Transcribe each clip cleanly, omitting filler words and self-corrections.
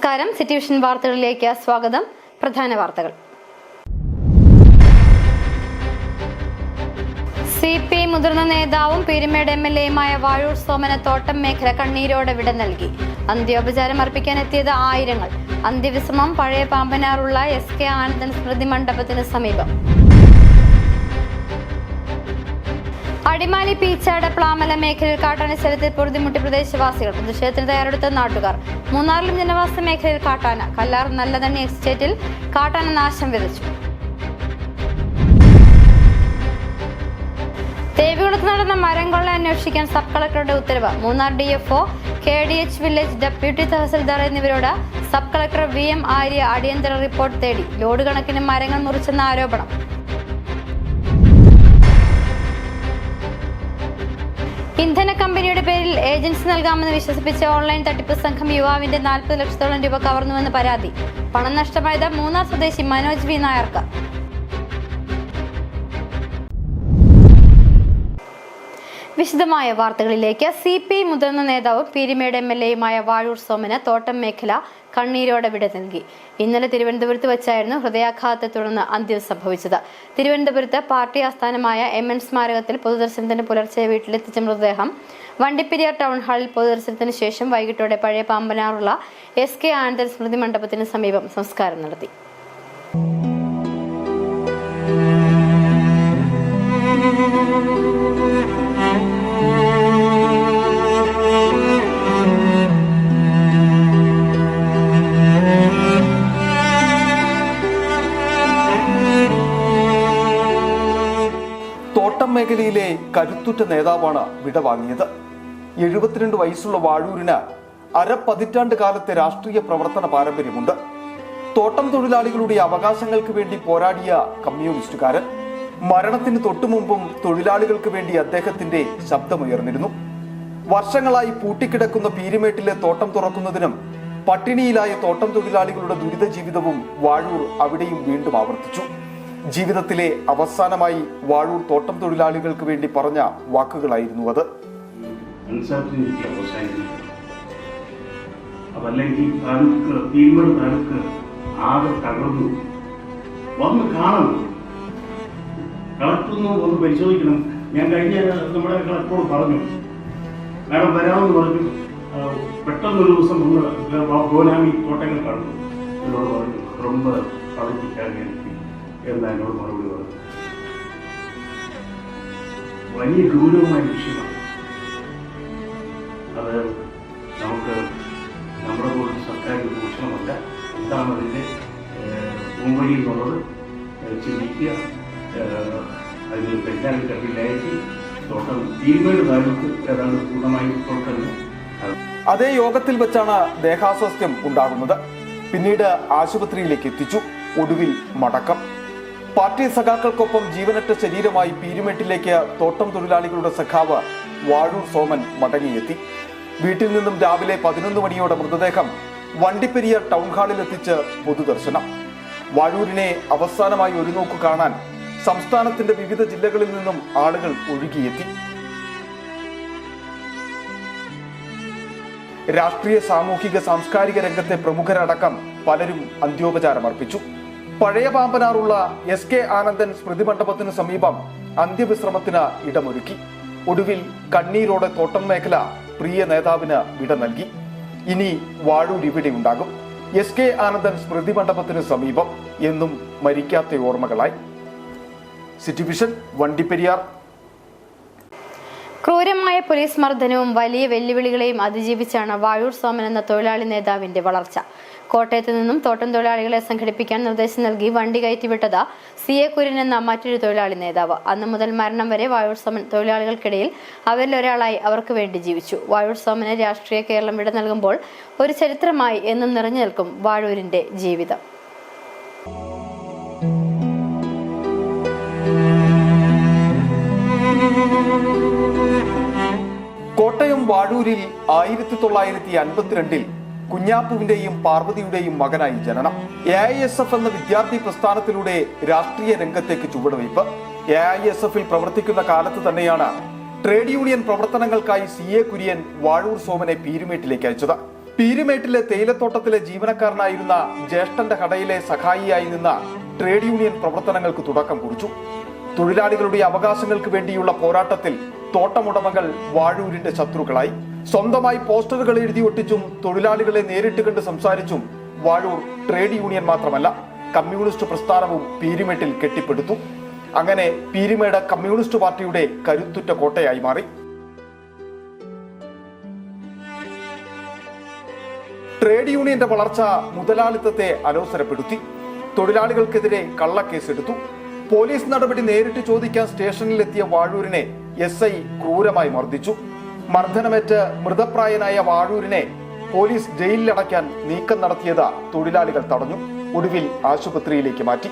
നമസ്കാരം. City vision വാർത്തകളിലേക്ക് സ്വാഗതം. പ്രധാന വാർത്തകൾ. CPI മുതിർന്ന നേതാവും പീരുമേട് MLAയുമായ വാഴൂർ സോമന തോട്ടം മേഖല കണ്ണീരോടെ വിട നൽകി. അന്ത്യോപചാരം അർപ്പിക്കാനെത്തിയത് ആയിരങ്ങൾ. അന്ത്യവിശ്രമം പഴയ പാമ്പനാറുള്ള SK ആനന്ദൻ സ്മൃതി മണ്ഡപത്തിന് സമീപം. അടിമാലി പീച്ചാട് പ്ലാമല മേഖലയിൽ കാട്ടാന ശല്യത്തിൽ പൊറുതിമുട്ടി പ്രദേശവാസികൾ. പ്രതിഷേധത്തിന് തയ്യാറെടുത്ത നാട്ടുകാർ. മൂന്നാറിലും ജനവാസ മേഖലയിൽ കാട്ടാന. കല്ലാർ നല്ലതണ്ണി എസ്റ്റേറ്റിൽ കാട്ടാന നാശം വിതച്ചു. ദേവികുളത്ത് നടന്ന മരം കൊള്ള അന്വേഷിക്കാൻ സബ് കളക്ടറുടെ ഉത്തരവ്. Munnar DFO, KDH village deputy tahsildar എന്നിവരോട് സബ് കളക്ടർ VM ആര്യ അടിയന്തര റിപ്പോർട്ട് തേടി. ലോഡ് കണക്കിന് മരങ്ങൾ മുറിച്ചെന്ന ആരോപണം. ഇന്ധന കമ്പനിയുടെ പേരിൽ ഏജൻസി നൽകാമെന്ന് വിശ്വസിപ്പിച്ച ഓൺലൈൻ തട്ടിപ്പ് സംഘം യുവാവിന്റെ 40 ലക്ഷത്തോളം രൂപ കവർന്നുവെന്ന് പരാതി. പണം നഷ്ടമായത് മൂന്നാർ സ്വദേശി മനോജ് V നായർക്ക്. വിശദമായ വാർത്തകളിലേക്ക്. CPI മുതിർന്ന നേതാവും പീരുമേട് MLAയുമായ വാഴൂർ സോമന് തോട്ടം മേഖല കണ്ണീരോടെ വിട നൽകി. ഇന്നലെ തിരുവനന്തപുരത്ത് വെച്ചായിരുന്നു ഹൃദയാഘാതത്തെ തുടർന്ന് അന്ത്യം സംഭവിച്ചത്. തിരുവനന്തപുരത്ത് പാർട്ടി ആസ്ഥാനമായ MN സ്മാരകത്തിൽ പൊതുദർശനത്തിന് പുലർച്ചെ വീട്ടിലെത്തിച്ച മൃതദേഹം വണ്ടിപ്പെരിയാർ ടൗൺ ഹാളിൽ പൊതുദർശനത്തിന് ശേഷം വൈകിട്ടോടെ പഴയ പാമ്പനാറുള്ള SK ആനന്ദൻ സ്മൃതി മണ്ഡപത്തിന് സമീപം സംസ്കാരം നടത്തി. തോട്ടം മേഖലയിലെ കരുത്തുറ്റ നേതാവാണ് വിടവാങ്ങിയത്. 72 വയസ്സുള്ള വാഴൂരിന് അരപ്പതിറ്റാണ്ട് കാലത്തെ രാഷ്ട്രീയ പ്രവർത്തന പാരമ്പര്യമുണ്ട്. തോട്ടം തൊഴിലാളികളുടെ അവകാശങ്ങൾക്ക് വേണ്ടി പോരാടിയ കമ്മ്യൂണിസ്റ്റുകാരൻ. മരണത്തിന് തൊട്ടുമുമ്പും തൊഴിലാളികൾക്ക് വേണ്ടി അദ്ദേഹത്തിന്റെ ശബ്ദമുയർന്നിരുന്നു. വർഷങ്ങളായി പൂട്ടിക്കിടക്കുന്ന പീരുമേട്ടിലെ തോട്ടം തുറക്കുന്നതിനും പട്ടിണിയിലായ തോട്ടം തൊഴിലാളികളുടെ ദുരിത ജീവിതവും വാഴൂർ അവിടെയും വീണ്ടും ആവർത്തിച്ചു. ജീവിതത്തിലെ അവസാനമായി വാഴൂർ തോട്ടം തൊഴിലാളികൾക്ക് വേണ്ടി പറഞ്ഞ വാക്കുകളായിരുന്നു അത്. അതല്ലെങ്കിൽ താലൂക്ക് ആകെ തകർന്നു. വന്ന് കാണണം, കളക്ടറൊന്ന് ഒന്ന് പരിശോധിക്കണം. ഞാൻ കഴിഞ്ഞ നമ്മുടെ കളക്ടറോട് പറഞ്ഞു, മാഡം വരാമെന്ന് പറഞ്ഞു. പെട്ടെന്നൊരു ദിവസം ഒന്ന് ഗോനാമി തോട്ടങ്ങൾ കണ്ടു. എന്നോട് പറഞ്ഞു ரொம்ப പഠിപ്പിക്കാൻ എന്നാ എന്നോട് മറുപടി പറഞ്ഞു. വലിയ ഗൗരവമായ വിഷയമാണ് അത്. നമുക്ക് നമ്മുടെ പോലത്തെ സർക്കാരിൻ്റെ ഭൂഷണമല്ല. എന്താണ് അതിൻ്റെ മുൻവഴി എന്നുള്ളത് ചിന്തിക്കുക. അതിന് പരിഹാരം കണ്ടില്ലായിട്ട് തോട്ടം പീരുമേട് താലൂക്ക് ഏതാണ്ട് പൂർണ്ണമായും ഇപ്പോൾ തന്നെ. അതേ യോഗത്തിൽ വെച്ചാണ് ദേഹാസ്വാസ്ഥ്യം ഉണ്ടാകുന്നത്. പിന്നീട് ആശുപത്രിയിലേക്ക് എത്തിച്ചു. ഒടുവിൽ മടക്കം. പാർട്ടി സഖാക്കൾക്കൊപ്പം ജീവനറ്റ ശരീരമായി പീരുമേട്ടിലേക്ക് തോട്ടം തൊഴിലാളികളുടെ സഖാവ് വാഴൂർ സോമൻ മടങ്ങിയെത്തി. വീട്ടിൽ നിന്നും രാവിലെ 11 മണിയോടെ മൃതദേഹം വണ്ടിപ്പെരിയാർ ടൗൺ ഹാളിൽ എത്തിച്ച് പൊതുദർശനം. വാഴൂരിനെ അവസാനമായി ഒരു നോക്കു കാണാൻ സംസ്ഥാനത്തിന്റെ വിവിധ ജില്ലകളിൽ നിന്നും ആളുകൾ ഒഴുകിയെത്തി. രാഷ്ട്രീയ, സാമൂഹിക, സാംസ്കാരിക രംഗത്തെ പ്രമുഖരടക്കം പലരും അന്ത്യോപചാരം അർപ്പിച്ചു. പഴയ പാമ്പനാറുള്ള SK ആനന്ദൻ സ്മൃതി മണ്ഡപത്തിന് സമീപം അന്ത്യവിശ്രമത്തിന് ഇടമൊരുക്കി. ഒടുവിൽ കണ്ണീരോടെ തോട്ടം മേഖല പ്രിയ നേതാവിന് വിട നൽകി. ഇനി വാഴൂർ ഇവിടെ ഉണ്ടാകും. SK ആനന്ദൻ സ്മൃതി മണ്ഡപത്തിന് സമീപം എന്നും മരിക്കാത്ത ഓർമ്മകളായി. City vision, Vandiperiyar. ക്രൂരമായ പോലീസ് മർദ്ദനവും വലിയ വെല്ലുവിളികളെയും അതിജീവിച്ചാണ് വാഴൂർ സോമൻ എന്ന തൊഴിലാളി നേതാവിന്റെ വളർച്ച. കോട്ടയത്ത് നിന്നും തോട്ടം തൊഴിലാളികളെ സംഘടിപ്പിക്കാൻ നിർദ്ദേശം നൽകി വണ്ടി കയറ്റിവിട്ടത് CA കുര്യൻ എന്ന മറ്റൊരു തൊഴിലാളി നേതാവ്. അന്നു മുതൽ മരണം വരെ വാഴൂർ സോമൻ തൊഴിലാളികൾക്കിടയിൽ അവരിൽ ഒരാളായി അവർക്ക് വേണ്ടി ജീവിച്ചു. വാഴൂർ സോമന് രാഷ്ട്രീയ കേരളം വിട നൽകുമ്പോൾ ഒരു ചരിത്രമായി എന്നും നിറഞ്ഞു നിൽക്കും വാഴൂരിന്റെ ജീവിതം. കോട്ടയം വാഴൂരിൽ 1952 കുഞ്ഞാപ്പുവിന്റെയും പാർവതിയുടെയും മകനായി ജനനം. AISF എന്ന വിദ്യാർത്ഥി പ്രസ്ഥാനത്തിലൂടെ രാഷ്ട്രീയ രംഗത്തേക്ക് ചുവടുവയ്പ്. AISFൽ പ്രവർത്തിക്കുന്ന കാലത്ത് തന്നെയാണ് ട്രേഡ് യൂണിയൻ പ്രവർത്തനങ്ങൾക്കായി CA കുര്യൻ വാഴൂർ സോമനെ പീരുമേട്ടിലേക്ക് അയച്ചത്. പീരുമേട്ടിലെ തേയിലത്തോട്ടത്തിലെ ജീവനക്കാരനായിരുന്ന ജ്യേഷ്ഠന്റെ കടയിലെ സഹായിയായി നിന്ന ട്രേഡ് യൂണിയൻ പ്രവർത്തനങ്ങൾക്ക് തുടക്കം കുറിച്ചു. തൊഴിലാളികളുടെ അവകാശങ്ങൾക്ക് വേണ്ടിയുള്ള പോരാട്ടത്തിൽ തോട്ടമുടമകൾ വാഴൂരിന്റെ ശത്രുക്കളായി. സ്വന്തമായി പോസ്റ്ററുകൾ എഴുതി ഒട്ടിച്ചും തൊഴിലാളികളെ നേരിട്ട് കണ്ട് സംസാരിച്ചും വാഴൂർ ട്രേഡ് യൂണിയൻ മാത്രമല്ല കമ്മ്യൂണിസ്റ്റ് പ്രസ്ഥാനവും പീരുമേട്ടിൽ കെട്ടിപ്പടുത്തു. അങ്ങനെ പീരുമേട് കമ്മ്യൂണിസ്റ്റ് പാർട്ടിയുടെ കരുത്തുറ്റ കോട്ടയായി മാറി. ട്രേഡ് യൂണിയന്റെ വളർച്ച മുതലാളിത്തത്തെ അലോസരപ്പെടുത്തി. തൊഴിലാളികൾക്കെതിരെ കള്ളക്കേസെടുത്തു. പോലീസ് നടപടി നേരിട്ട് ചോദിക്കാൻ സ്റ്റേഷനിലെത്തിയ വാഴൂരിനെ SI ക്രൂരമായി മർദ്ദിച്ചു. മർദ്ദനമേറ്റ് മൃതപ്രായനായ വാഴൂരിനെ പോലീസ് ജയിലിലടയ്ക്കാൻ നീക്കം നടത്തിയത് തൊഴിലാളികൾ തടഞ്ഞു. ഒടുവിൽ ആശുപത്രിയിലേക്ക് മാറ്റി.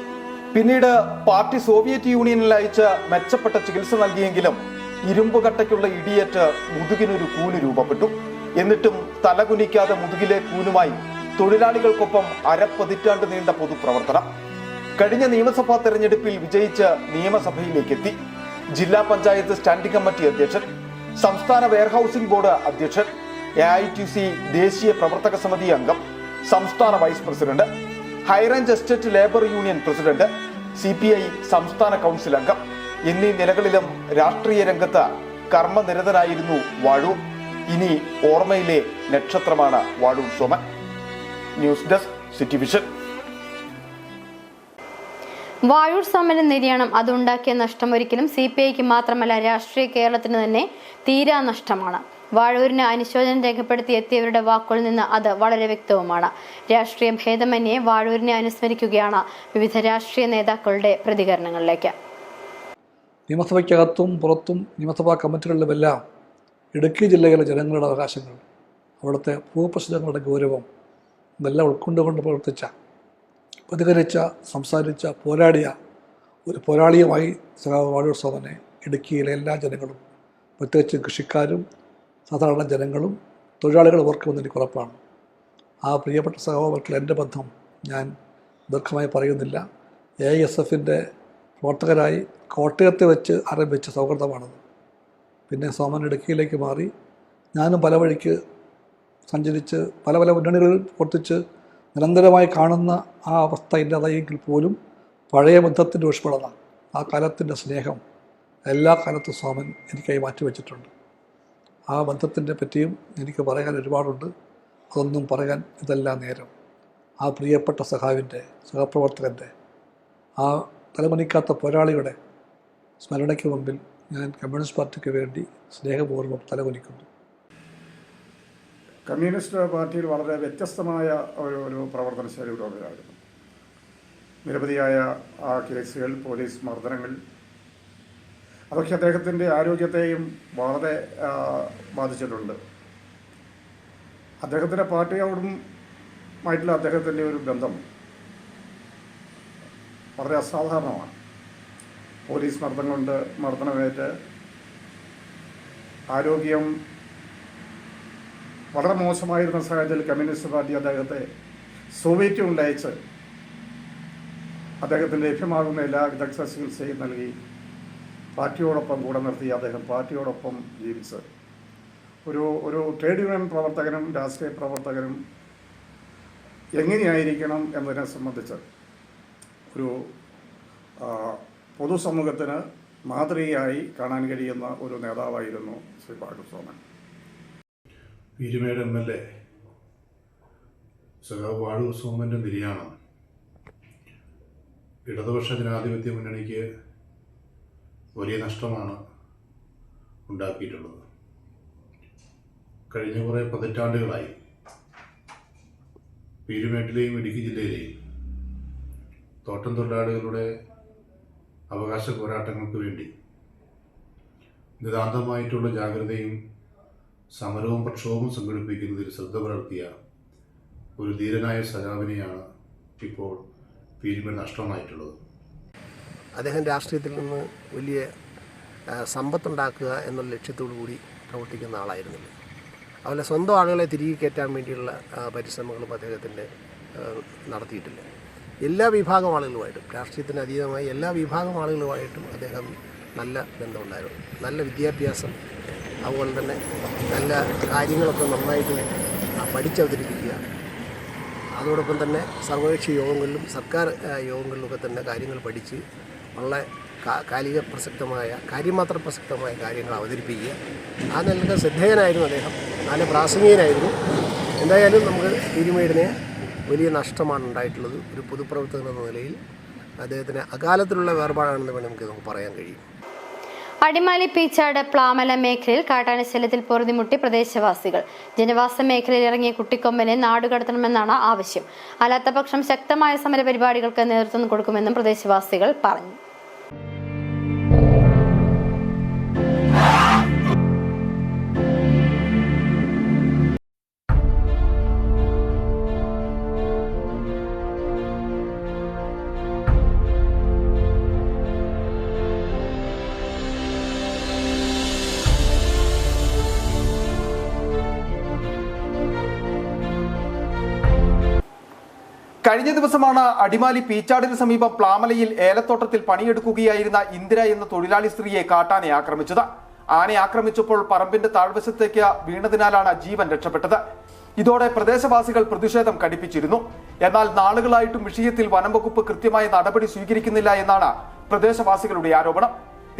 പിന്നീട് പാർട്ടി സോവിയറ്റ് യൂണിയനിൽ അയച്ച് മെച്ചപ്പെട്ട ചികിത്സ നൽകിയെങ്കിലും ഇരുമ്പുകട്ടയ്ക്കുള്ള ഇടിയേറ്റ് മുതുകിനൊരു കൂന് രൂപപ്പെട്ടു. എന്നിട്ടും തലകുനിക്കാതെ മുതുകിലെ കൂനുമായി തൊഴിലാളികൾക്കൊപ്പം അരപ്പതിറ്റാണ്ട് നീണ്ട പൊതുപ്രവർത്തനം. കഴിഞ്ഞ നിയമസഭാ തെരഞ്ഞെടുപ്പിൽ വിജയിച്ച് നിയമസഭയിലേക്കെത്തി. ജില്ലാ പഞ്ചായത്ത് സ്റ്റാൻഡിംഗ് കമ്മിറ്റി അധ്യക്ഷൻ, സംസ്ഥാന വെയർഹൌസിംഗ് ബോർഡ് അധ്യക്ഷൻ, AITC ദേശീയ പ്രവർത്തക സമിതി അംഗം, സംസ്ഥാന vice president, high range estate labour union president, CPI സംസ്ഥാന കൗൺസിൽ അംഗം എന്നീ നിലകളിലും രാഷ്ട്രീയ രംഗത്ത് കർമ്മനിരതനായിരുന്നു വാഴൂർ. ഇനി ഓർമ്മയിലെ നക്ഷത്രമാണ് Vazhoor Soman. News desk city vision. Vazhoor സോമന്റെ നിര്യാണം അതുണ്ടാക്കിയ നഷ്ടം ഒരിക്കലും CPIക്ക് മാത്രമല്ല രാഷ്ട്രീയ കേരളത്തിന് തന്നെ തീരാ നഷ്ടമാണ്. വാഴൂരിന് അനുശോചനം രേഖപ്പെടുത്തി എത്തിയവരുടെ വാക്കുകളിൽ നിന്ന് അത് വളരെ വ്യക്തവുമാണ്. രാഷ്ട്രീയ ഭേദമന്യേ വാഴൂരിനെ അനുസ്മരിക്കുകയാണ് വിവിധ രാഷ്ട്രീയ നേതാക്കളുടെ പ്രതികരണങ്ങളിലേക്ക്. നിയമസഭയ്ക്കകത്തും പുറത്തും നിയമസഭാ കമ്മിറ്റികളിലുമെല്ലാം ഇടുക്കി ജില്ലയിലെ ജനങ്ങളുടെ അവകാശങ്ങൾ, അവിടുത്തെ ഭൂപ്രശ്നങ്ങളുടെ ഗൗരവം ഇതെല്ലാം ഉൾക്കൊണ്ടുകൊണ്ട് പ്രവർത്തിച്ച, പ്രതികരിച്ച, സംസാരിച്ച, പോരാടിയ ഒരു പോരാളിയുമായി സഖാവ് വാഴൂർ സോമനെ ഇടുക്കിയിലെ എല്ലാ ജനങ്ങളും, പ്രത്യേകിച്ച് കൃഷിക്കാരും സാധാരണ ജനങ്ങളും തൊഴിലാളികളും ഓർക്കുമെന്ന് എനിക്ക് ഉറപ്പാണ്. ആ പ്രിയപ്പെട്ട സഖാവുമായിട്ടുള്ള എൻ്റെ ബന്ധം ഞാൻ ദീർഘമായി പറയുന്നില്ല. AISFൻ്റെ പ്രവർത്തകരായി കോട്ടയത്തെ വെച്ച് ആരംഭിച്ച സൗഹൃദമാണത്. പിന്നെ സോമൻ ഇടുക്കിയിലേക്ക് മാറി. ഞാനും പല വഴിക്ക് സഞ്ചരിച്ച് പല മുന്നണികളിൽ പ്രവർത്തിച്ച് നിരന്തരമായി കാണുന്ന ആ അവസ്ഥ ഇല്ലാതായെങ്കിൽ പോലും പഴയ ബന്ധത്തിൻ്റെ ഊഷ്മളത, ആ കാലത്തിൻ്റെ സ്നേഹം എല്ലാ കാലത്തും സോമൻ എനിക്കായി മാറ്റിവെച്ചിട്ടുണ്ട്. ആ ബന്ധത്തിൻ്റെ പറ്റിയും എനിക്ക് പറയാൻ ഒരുപാടുണ്ട്. അതൊന്നും പറയാൻ ഇതെല്ലാം നേരം. ആ പ്രിയപ്പെട്ട സഖാവിൻ്റെ, സഹപ്രവർത്തകൻ്റെ, ആ തലമണിക്കാത്ത പോരാളിയുടെ സ്മരണയ്ക്ക് മുമ്പിൽ ഞാൻ കമ്മ്യൂണിസ്റ്റ് പാർട്ടിക്ക് വേണ്ടി സ്നേഹപൂർവ്വം തലകുനിക്കുന്നു. കമ്മ്യൂണിസ്റ്റ് പാർട്ടിയിൽ വളരെ വ്യത്യസ്തമായ ഒരു പ്രവർത്തന ശൈലിയുള്ളവരായിരുന്നു. നിരവധിയായ കേസുകൾ, പോലീസ് മർദ്ദനങ്ങൾ, അതൊക്കെ അദ്ദേഹത്തിൻ്റെ ആരോഗ്യത്തെയും വളരെ ബാധിച്ചിട്ടുണ്ട്. അദ്ദേഹത്തിൻ്റെ പാർട്ടിയോടുമായിട്ടുള്ള അദ്ദേഹത്തിൻ്റെ ഒരു ബന്ധം വളരെ അസാധാരണമാണ്. പോലീസ് മർദ്ദനമേറ്റ് ആരോഗ്യം വളരെ മോശമായിരുന്ന സാഹചര്യത്തിൽ കമ്മ്യൂണിസ്റ്റ് പാർട്ടി അദ്ദേഹത്തെ സോവിയറ്റ് യൂണിയനിൽ അയച്ച് അദ്ദേഹത്തിന് ലഭ്യമാകുന്ന എല്ലാ വിദഗ്ധ ചികിത്സയും നൽകി പാർട്ടിയോടൊപ്പം കൂടെ നിർത്തി അദ്ദേഹം പാർട്ടിയോടൊപ്പം ജീവിച്ച് ഒരു ട്രേഡ് യൂണിയൻ പ്രവർത്തകനും രാഷ്ട്രീയ പ്രവർത്തകനും എങ്ങനെയായിരിക്കണം എന്നതിനെ സംബന്ധിച്ച് ഒരു പൊതുസമൂഹത്തിന് മാതൃകയായി കാണാൻ കഴിയുന്ന ഒരു നേതാവായിരുന്നു ശ്രീ വാഴൂർ സോമൻ. പീരുമേട് MLA സഖാവ് വാഴൂർ സോമൻ്റെ നിര്യാണം ഇടതുപക്ഷ ജനാധിപത്യ മുന്നണിക്ക് വലിയ നഷ്ടമാണ് ഉണ്ടാക്കിയിട്ടുള്ളത്. കഴിഞ്ഞ കുറേ പതിറ്റാണ്ടുകളായി പീരുമേട്ടിലെയും ഇടുക്കി ജില്ലയിലെയും തോട്ടം തൊഴിലാളികളുടെ അവകാശ പോരാട്ടങ്ങൾക്ക് വേണ്ടി നിതാന്തമായിട്ടുള്ള ജാഗ്രതയും സമരവും പ്രക്ഷോഭവും സംഘടിപ്പിക്കുന്നതിൽ ശ്രദ്ധ പുലർത്തിയ ഒരു ധീരനായ സഖാവിനെയാണ് ഇപ്പോൾ പീരുമേട് നഷ്ടമായിട്ടുള്ളത്. അദ്ദേഹം രാഷ്ട്രീയത്തിൽ നിന്ന് വലിയ സമ്പത്തുണ്ടാക്കുക എന്നുള്ള ലക്ഷ്യത്തോടു കൂടി പ്രവർത്തിക്കുന്ന ആളായിരുന്നില്ല. അതുപോലെ സ്വന്തം ആളുകളെ തിരികെ കയറ്റാൻ വേണ്ടിയുള്ള പരിശ്രമങ്ങളും അദ്ദേഹത്തിൻ്റെ നടത്തിയിട്ടില്ല. എല്ലാ വിഭാഗം ആളുകളുമായിട്ടും, രാഷ്ട്രീയത്തിന് അതീതമായി എല്ലാ വിഭാഗം ആളുകളുമായിട്ടും അദ്ദേഹം നല്ല ബന്ധമുണ്ടായിരുന്നു. നല്ല വിദ്യാഭ്യാസം, അതുപോലെ തന്നെ നല്ല കാര്യങ്ങളൊക്കെ നന്നായിട്ട് പഠിച്ചവതരിപ്പിക്കുക. അതോടൊപ്പം തന്നെ സർവകക്ഷി യോഗങ്ങളിലും സർക്കാർ യോഗങ്ങളിലുമൊക്കെ തന്നെ കാര്യങ്ങൾ പഠിച്ച് വളരെ കാലിക പ്രസക്തമായ കാര്യമാത്ര പ്രസക്തമായ കാര്യങ്ങൾ അവതരിപ്പിക്കുക. ആ നിലക്ക് ശ്രദ്ധേയനായിരുന്നു അദ്ദേഹം, നല്ല പ്രാസംഗികനായിരുന്നു. എന്തായാലും നമുക്ക് പീരുമേടിനെ വലിയ നഷ്ടമാണ് ഉണ്ടായിട്ടുള്ളത്. ഒരു പൊതുപ്രവർത്തകൻ എന്ന നിലയിൽ അദ്ദേഹത്തിന് അകാലത്തിലുള്ള വേർപാടാണെന്ന് വേണമെങ്കിൽ നമുക്ക് പറയാൻ കഴിയും. അടിമാലി പീച്ചാട് പ്ലാമല മേഖലയിൽ കാട്ടാനശല്യത്തിൽ പൊറുതിമുട്ടി പ്രദേശവാസികൾ. ജനവാസ മേഖലയിൽ ഇറങ്ങിയ കുട്ടിക്കൊമ്പനെ നാടുകടത്തണമെന്നാണ് ആവശ്യം. അല്ലാത്തപക്ഷം ശക്തമായ സമര പരിപാടികൾക്ക് നേതൃത്വം കൊടുക്കുമെന്നും പ്രദേശവാസികൾ പറഞ്ഞു. കഴിഞ്ഞ ദിവസമാണ് അടിമാലി പീച്ചാടിന് സമീപം പ്ലാമലയിൽ ഏലത്തോട്ടത്തിൽ പണിയെടുക്കുകയായിരുന്ന ഇന്ദിര എന്ന തൊഴിലാളി സ്ത്രീയെ കാട്ടാനെ ആക്രമിച്ചത്. ആനയെ ആക്രമിച്ചപ്പോൾ പറമ്പിന്റെ താഴ്വശത്തേക്ക് വീണതിനാലാണ് ജീവൻ രക്ഷപ്പെട്ടത്. ഇതോടെ പ്രദേശവാസികൾ പ്രതിഷേധം കടുപ്പിച്ചിരുന്നു. എന്നാൽ നാളുകളായിട്ടും വിഷയത്തിൽ വനം വകുപ്പ് കൃത്യമായ നടപടി സ്വീകരിക്കുന്നില്ല എന്നാണ് പ്രദേശവാസികളുടെ ആരോപണം.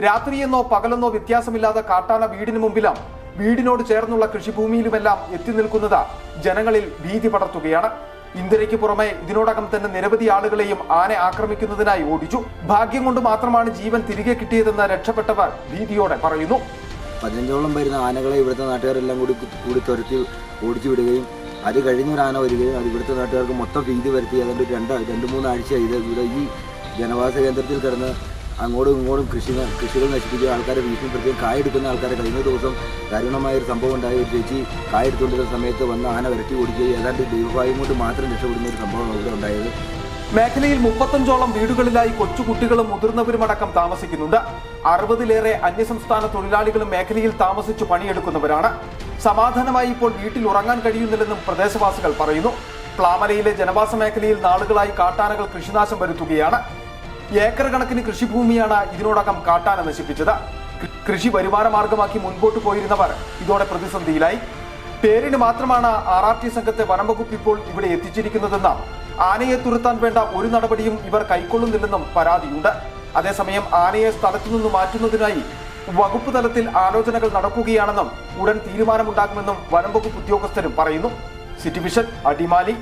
രാത്രിയെന്നോ പകലെന്നോ വ്യത്യാസമില്ലാതെ കാട്ടാന വീടിന് മുമ്പിലും വീടിനോട് ചേർന്നുള്ള കൃഷിഭൂമിയിലുമെല്ലാം എത്തി നിൽക്കുന്നത് ജനങ്ങളിൽ ഭീതി പടർത്തുകയാണ്. ഇന്ദിരയ്ക്ക് പുറമെ ഇതിനോടകം തന്നെ നിരവധി ആളുകളെയും ആന ആക്രമിക്കുന്നതിനായി ഓടിച്ചു. ഭാഗ്യം കൊണ്ട് മാത്രമാണ് ജീവൻ തിരികെ കിട്ടിയതെന്ന് രക്ഷപ്പെട്ടവർ ഭീതിയോടെ പറയുന്നു. 15ഓളം വരുന്ന ആനകളെ ഇവിടുത്തെ നാട്ടുകാരെല്ലാം കൂടി തുരത്തി ഓടിച്ചു വിടുകയും അത് കഴിഞ്ഞൊരു ആന വരികയും അത് ഇവിടുത്തെ നാട്ടുകാർക്ക് മൊത്തം ഭീതി വരുത്തി. അതുകൊണ്ട് 2-3 ആഴ്ച ഇവിടെ ഈ ജനവാസ കേന്ദ്രത്തിൽ കിടന്ന് അങ്ങോട്ടും ഇങ്ങോട്ടും കൃഷികൾ നശിപ്പിക്കുക, ആൾക്കാരെ ഭീഷണിപ്പെടുത്തുകയും കായെടുക്കുന്ന ആൾക്കാരെ കഴിഞ്ഞ ദിവസം ദാരുണമായൊരു സംഭവം ഉണ്ടായി. ഒരു ചേച്ചി കായെടുത്തുകൊണ്ടിരുന്ന സമയത്ത് വന്ന് ആന വരട്ടി ഓടിക്കുകയും ഏതാണ്ട് ദൈവഭാഗ്യം കൊണ്ട് മാത്രം രക്ഷപ്പെടുന്ന ഒരു സംഭവം ഇവിടെ ഉണ്ടായത്. മേഖലയിൽ 35ഓളം വീടുകളിലായി കൊച്ചുകുട്ടികളും മുതിർന്നവരുമടക്കം താമസിക്കുന്നുണ്ട്. 60-ലേറെ അന്യസംസ്ഥാന തൊഴിലാളികളും മേഖലയിൽ താമസിച്ചു പണിയെടുക്കുന്നവരാണ്. സമാധാനമായി ഇപ്പോൾ വീട്ടിൽ ഉറങ്ങാൻ കഴിയുന്നില്ലെന്നും പ്രദേശവാസികൾ പറയുന്നു. പ്ലാമലയിലെ ജനവാസ മേഖലയിൽ നാളുകളായി കാട്ടാനകൾ കൃഷിനാശം വരുത്തുകയാണ്. ഏക്കർ കണക്കിന് കൃഷിഭൂമിയാണ് ഇതിനോടകം കാട്ടാന നശിപ്പിച്ചത്. കൃഷി വരുമാന മാർഗമാക്കി മുൻപോട്ട് പോയിരുന്നവർ ഇതോടെ പ്രതിസന്ധിയിലായി. പേരിന് മാത്രമാണ് RRT സംഘത്തെ വനംവകുപ്പ് ഇപ്പോൾ ഇവിടെ എത്തിച്ചിരിക്കുന്നതെന്നും ആനയെ തുരത്താൻ വേണ്ട ഒരു നടപടിയും ഇവർ കൈക്കൊള്ളുന്നില്ലെന്നും പരാതിയുണ്ട്. അതേസമയം ആനയെ സ്ഥലത്തു നിന്ന് മാറ്റുന്നതിനായി വകുപ്പ് തലത്തിൽ ആലോചനകൾ നടക്കുകയാണെന്നും ഉടൻ തീരുമാനമുണ്ടാകുമെന്നും വനംവകുപ്പ് ഉദ്യോഗസ്ഥരും പറയുന്നു. City vision, Adimali.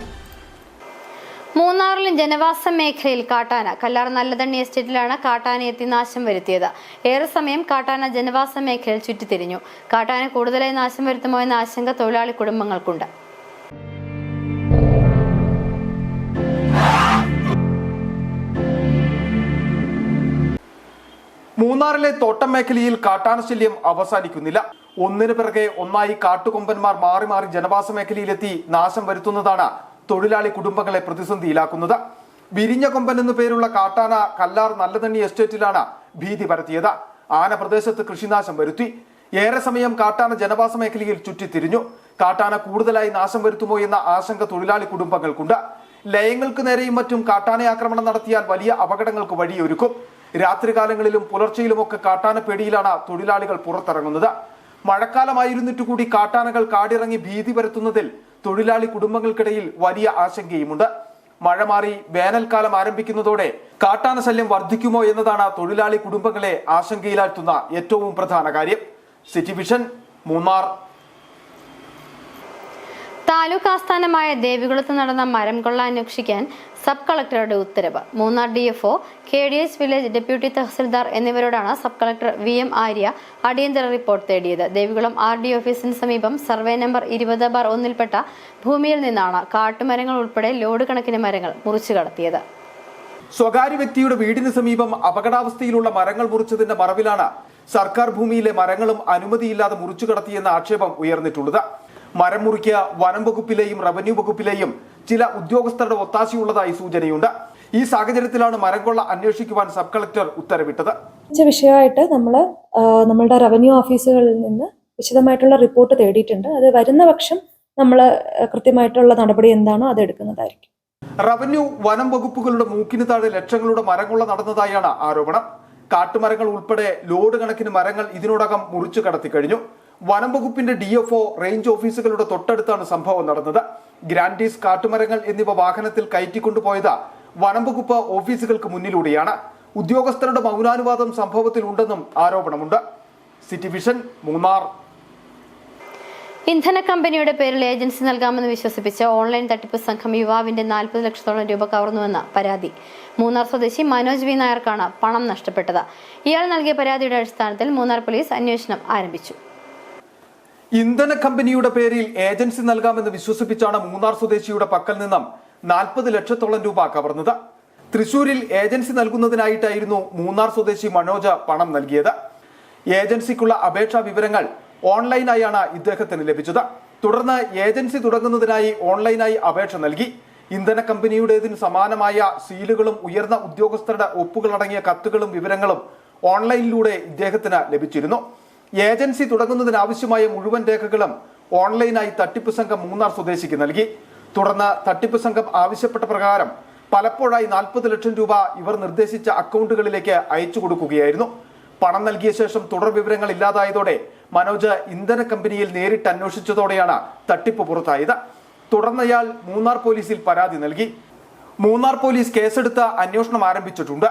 മൂന്നാറിലും ജനവാസ മേഖലയിൽ കാട്ടാന. കല്ലാർ നല്ലതണ്ണി എസ്റ്റേറ്റിലാണ് കാട്ടാന എത്തി നാശം വരുത്തിയത്. ഏറെ സമയം കാട്ടാന ജനവാസ മേഖലയിൽ ചുറ്റിത്തിരിഞ്ഞു. കാട്ടാന കൂടുതലായി നാശം വരുത്തുമോ എന്ന ആശങ്ക തൊഴിലാളി കുടുംബങ്ങൾക്കുണ്ട്. മൂന്നാറിലെ തോട്ടം മേഖലയിൽ കാട്ടാനശല്യം അവസാനിക്കുന്നില്ല. ഒന്നിനു പിറകെ ഒന്നായി കാട്ടുകൊമ്പന്മാർ മാറി മാറി ജനവാസ മേഖലയിലെത്തി നാശം വരുത്തുന്നതാണ് തൊഴിലാളി കുടുംബങ്ങളെ പ്രതിസന്ധിയിലാക്കുന്നത്. വിരിഞ്ഞ കൊമ്പൻ എന്നു പേരുള്ള കാട്ടാന കല്ലാർ നല്ലതണ്ണി എസ്റ്റേറ്റിലാണ് ഭീതി പരത്തിയത്. ആന പ്രദേശത്ത് കൃഷിനാശം വരുത്തി. ഏറെ സമയം കാട്ടാന ജനവാസ മേഖലയിൽ ചുറ്റിത്തിരിഞ്ഞു. കാട്ടാന കൂടുതലായി നാശം വരുത്തുമോ എന്ന ആശങ്ക തൊഴിലാളി കുടുംബങ്ങൾക്കുണ്ട്. ലയങ്ങൾക്ക് നേരെയും മറ്റും കാട്ടാന ആക്രമണം നടത്തിയാൽ വലിയ അപകടങ്ങൾക്ക് വഴിയൊരുക്കും. രാത്രികാലങ്ങളിലും പുലർച്ചയിലുമൊക്കെ കാട്ടാന പേടിയിലാണ് തൊഴിലാളികൾ പുറത്തിറങ്ങുന്നത്. മഴക്കാലമായിരുന്നിട്ട് കൂടി കാട്ടാനകൾ കാടിറങ്ങി ഭീതി പരത്തുന്നതിൽ തൊഴിലാളി കുടുംബങ്ങൾക്കിടയിൽ വലിയ ആശങ്കയുമുണ്ട്. മഴ മാറി വേനൽക്കാലം ആരംഭിക്കുന്നതോടെ കാട്ടാന ശല്യം വർദ്ധിക്കുമോ എന്നതാണ് തൊഴിലാളി കുടുംബങ്ങളെ ആശങ്കയിലാഴ്ത്തുന്ന ഏറ്റവും പ്രധാന കാര്യം. City vision, Munnar. താലൂക്ക് ആസ്ഥാനമായ ദേവികുളത്ത് നടന്ന മരം കൊള്ള അന്വേഷിക്കാൻ സബ് കളക്ടറുടെ ഉത്തരവ്. Munnar DFO, KDH village deputy tahsildar എന്നിവരോടാണ് സബ് കളക്ടർ VM ആര്യ അടിയന്തര റിപ്പോർട്ട് തേടിയത്. ദേവികുളം RD ഓഫീസിന് സമീപം സർവേ നമ്പർ 20/1-ൽപ്പെട്ട ഭൂമിയിൽ നിന്നാണ് കാട്ടുമരങ്ങൾ ഉൾപ്പെടെ ലോഡ് കണക്കിന് മരങ്ങൾ മുറിച്ചു കടത്തിയത്. സ്വകാര്യ വ്യക്തിയുടെ വീടിന് സമീപം അപകടാവസ്ഥയിലുള്ള മരങ്ങൾ മുറിച്ചതിന്റെ മറവിലാണ് സർക്കാർ ഭൂമിയിലെ മരങ്ങളും അനുമതിയില്ലാതെ മുറിച്ചു കടത്തിയെന്ന ആക്ഷേപം ഉയർന്നിട്ടുള്ളത്. മരം മുറിക്ക് വനം വകുപ്പിലെയും റവന്യൂ വകുപ്പിലെയും ചില ഉദ്യോഗസ്ഥരുടെ ഒത്താശയുള്ളതായി സൂചനയുണ്ട്. ഈ സാഹചര്യത്തിലാണ് മരം കൊള്ള അന്വേഷിക്കുവാൻ സബ് കളക്ടർ ഉത്തരവിട്ടത്. വിഷയമായിട്ട് നമ്മളുടെ റവന്യൂ ഓഫീസുകളിൽ നിന്ന് വിശദമായിട്ടുള്ള റിപ്പോർട്ട് തേടിയിട്ടുണ്ട്. അത് വരുന്ന പക്ഷം നമ്മൾ കൃത്യമായിട്ടുള്ള നടപടി എന്താണോ അത് എടുക്കുന്നതായിരിക്കും. റവന്യൂ വനം വകുപ്പുകളുടെ മൂക്കിന് താഴെ ലക്ഷങ്ങളുടെ മരംകൊള്ള നടന്നതായാണ് ആരോപണം. കാട്ടുമരങ്ങൾ ഉൾപ്പെടെ ലോഡ് കണക്കിന് മരങ്ങൾ ഇതിനോടകം മുറിച്ചു കടത്തി കഴിഞ്ഞു. വനം വകുപ്പിന്റെ DFO റേഞ്ച് ഓഫീസുകളുടെ തൊട്ടടുത്താണ് സംഭവം നടന്നത്. ഗ്രാൻഡീസ്, കാട്ടുമരങ്ങൾ എന്നിവ വാഹനത്തിൽ കയറ്റിക്കൊണ്ടുപോയത് വനം വകുപ്പ് ഓഫീസുകൾക്ക് മുന്നിലൂടെയാണ്. ഉദ്യോഗസ്ഥരുടെ മൗനാനുവാദം സംഭവത്തിൽ ഉണ്ടെന്നും ആരോപണമുണ്ട്. City vision, Munnar. ഇന്ധന കമ്പനിയുടെ പേരിൽ ഏജൻസി നൽകാമെന്ന് വിശ്വസിപ്പിച്ച ഓൺലൈൻ തട്ടിപ്പ് സംഘം യുവാവിന്റെ 40 ലക്ഷത്തോളം രൂപ കവർന്നുവെന്ന പരാതി. മൂന്നാർ സ്വദേശി മനോജ് വി നായർക്കാണ് പണം നഷ്ടപ്പെട്ടത്. ഇയാൾ നൽകിയ പരാതിയുടെ അടിസ്ഥാനത്തിൽ മൂന്നാർ പോലീസ് അന്വേഷണം ആരംഭിച്ചു. ഇന്ധന കമ്പനിയുടെ പേരിൽ ഏജൻസി നൽകാമെന്ന് വിശ്വസിപ്പിച്ചാണ് മൂന്നാർ സ്വദേശിയുടെ പക്കൽ നിന്നും 40 ലക്ഷത്തോളം രൂപ കവർന്നത്. തൃശൂരിൽ ഏജൻസി നൽകുന്നതിനായിട്ടായിരുന്നു മൂന്നാർ സ്വദേശി മനോജ് പണം നൽകിയത്. ഏജൻസിക്കുള്ള അപേക്ഷാ വിവരങ്ങൾ ഓൺലൈനായാണ് ഇദ്ദേഹത്തിന് ലഭിച്ചത്. തുടർന്ന് ഏജൻസി തുടങ്ങുന്നതിനായി ഓൺലൈനായി അപേക്ഷ നൽകി. ഇന്ധന കമ്പനിയുടേതിന് സമാനമായ സീലുകളും ഉയർന്ന ഉദ്യോഗസ്ഥരുടെ ഒപ്പുകളടങ്ങിയ കത്തുകളും വിവരങ്ങളും ഓൺലൈനിലൂടെ ഇദ്ദേഹത്തിന് ലഭിച്ചിരുന്നു. ഏജൻസി തുടങ്ങുന്നതിനാവശ്യമായ മുഴുവൻ രേഖകളും ഓൺലൈനായി തട്ടിപ്പ് സംഘം മൂന്നാർ സ്വദേശിക്ക് നൽകി. തുടർന്ന് തട്ടിപ്പ് സംഘം ആവശ്യപ്പെട്ട പ്രകാരം പലപ്പോഴായി 40 ലക്ഷം രൂപ ഇവർ നിർദ്ദേശിച്ച അക്കൗണ്ടുകളിലേക്ക് അയച്ചു കൊടുക്കുകയായിരുന്നു. പണം നൽകിയ ശേഷം തുടർ വിവരങ്ങൾ ഇല്ലാതായതോടെ മനോജ് ഇന്ധന കമ്പനിയിൽ നേരിട്ട് അന്വേഷിച്ചതോടെയാണ് തട്ടിപ്പ് പുറത്തായത്. തുടർന്ന് അയാൾ മൂന്നാർ പോലീസിൽ പരാതി നൽകി. മൂന്നാർ പോലീസ് കേസെടുത്ത് അന്വേഷണം ആരംഭിച്ചിട്ടുണ്ട്.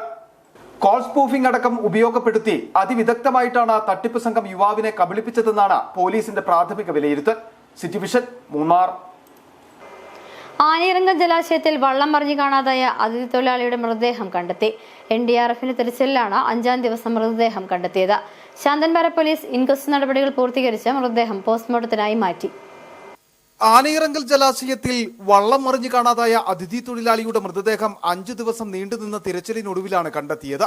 കോൾ സ്പൂഫിംഗ് അടക്കം ഉപയോഗപ്പെടുത്തി അതിവിദഗ്ധമായിട്ടാണ് തട്ടിപ്പ് സംഘം യുവാവിനെ കബളിപ്പിച്ചതെന്നാണ് പോലീസിന്റെ പ്രാഥമിക വിലയിരുത്തൽ. City vision, Munnar. ആനയിറങ്കൽ ജലാശയത്തിൽ വള്ളം മറിഞ്ഞു കാണാതായ അതിഥി തൊഴിലാളിയുടെ മൃതദേഹം കണ്ടെത്തി. NDRFന്റെ തിരച്ചിലാണ് 5-ാം ദിവസം മൃതദേഹം കണ്ടെത്തിയത്. ശാന്തൻപാറ പോലീസ് ഇൻക്വസ്റ്റ് നടപടികൾ പൂർത്തീകരിച്ച് മൃതദേഹം പോസ്റ്റ്മോർട്ടത്തിനായി മാറ്റി. ആനയിറങ്കൽ ജലാശയത്തിൽ വള്ളം മറിഞ്ഞു കാണാതായ അതിഥി തൊഴിലാളിയുടെ മൃതദേഹം 5 ദിവസം നീണ്ടുനിന്ന തിരച്ചിലിനൊടുവിലാണ് കണ്ടെത്തിയത്.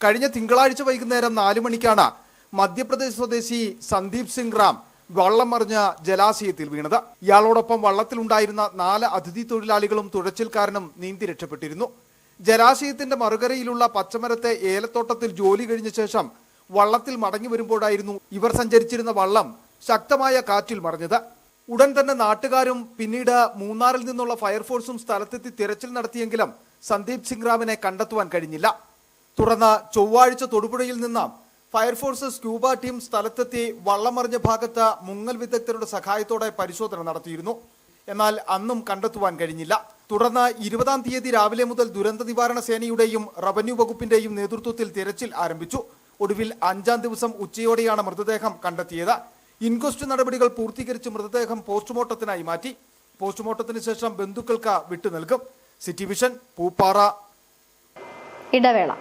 കഴിഞ്ഞ തിങ്കളാഴ്ച വൈകുന്നേരം 4 മണിക്കാണ് മധ്യപ്രദേശ് സ്വദേശി സന്ദീപ് സിംഗ് റാം വള്ളം മറിഞ്ഞ ജലാശയത്തിൽ വീണത്. ഇയാളോടൊപ്പം വള്ളത്തിലുണ്ടായിരുന്ന 4 അതിഥി തൊഴിലാളികളും തുഴച്ചിൽക്കാരനും നീന്തി രക്ഷപ്പെട്ടിരുന്നു. ജലാശയത്തിന്റെ മറുകരയിലുള്ള പച്ചമരത്തെ ഏലത്തോട്ടത്തിൽ ജോലി കഴിഞ്ഞ ശേഷം വള്ളത്തിൽ മടങ്ങി വരുമ്പോഴായിരുന്നു ഇവർ സഞ്ചരിച്ചിരുന്ന വള്ളം ശക്തമായ കാറ്റിൽ മറിഞ്ഞത്. ഉടൻ തന്നെ നാട്ടുകാരും പിന്നീട് മൂന്നാറിൽ നിന്നുള്ള ഫയർഫോഴ്സും സ്ഥലത്തെത്തി തിരച്ചിൽ നടത്തിയെങ്കിലും സന്ദീപ് സിംഗ് റാമിനെ കണ്ടെത്തുവാൻ കഴിഞ്ഞില്ല. തുടർന്ന് ചൊവ്വാഴ്ച തൊടുപുഴയിൽ നിന്ന് ഫയർഫോഴ്സ് സ്ക്യൂബ ടീം സ്ഥലത്തെത്തി വള്ളം മറിഞ്ഞ ഭാഗത്ത് മുങ്ങൽ വിദഗ്ധരുടെ സഹായത്തോടെ പരിശോധന നടത്തിയിരുന്നു. എന്നാൽ അന്നും കണ്ടെത്തുവാൻ കഴിഞ്ഞില്ല. തുടർന്ന് 20-ാം തീയതി രാവിലെ മുതൽ ദുരന്ത നിവാരണ സേനയുടെയും റവന്യൂ വകുപ്പിന്റെയും നേതൃത്വത്തിൽ തിരച്ചിൽ ആരംഭിച്ചു. ഒടുവിൽ 5-ാം ദിവസം ഉച്ചയോടെയാണ് മൃതദേഹം കണ്ടെത്തിയത്. ഇൻക്വസ്റ്റ് നടപടികൾ പൂർത്തീകരിച്ച് മൃതദേഹം പോസ്റ്റ്മോർട്ടത്തിനായി മാറ്റി. പോസ്റ്റ്മോർട്ടത്തിന് ശേഷം ബന്ധുക്കൾക്ക് വിട്ടു നൽകും. City vision, Pooppara. ഇടവേള.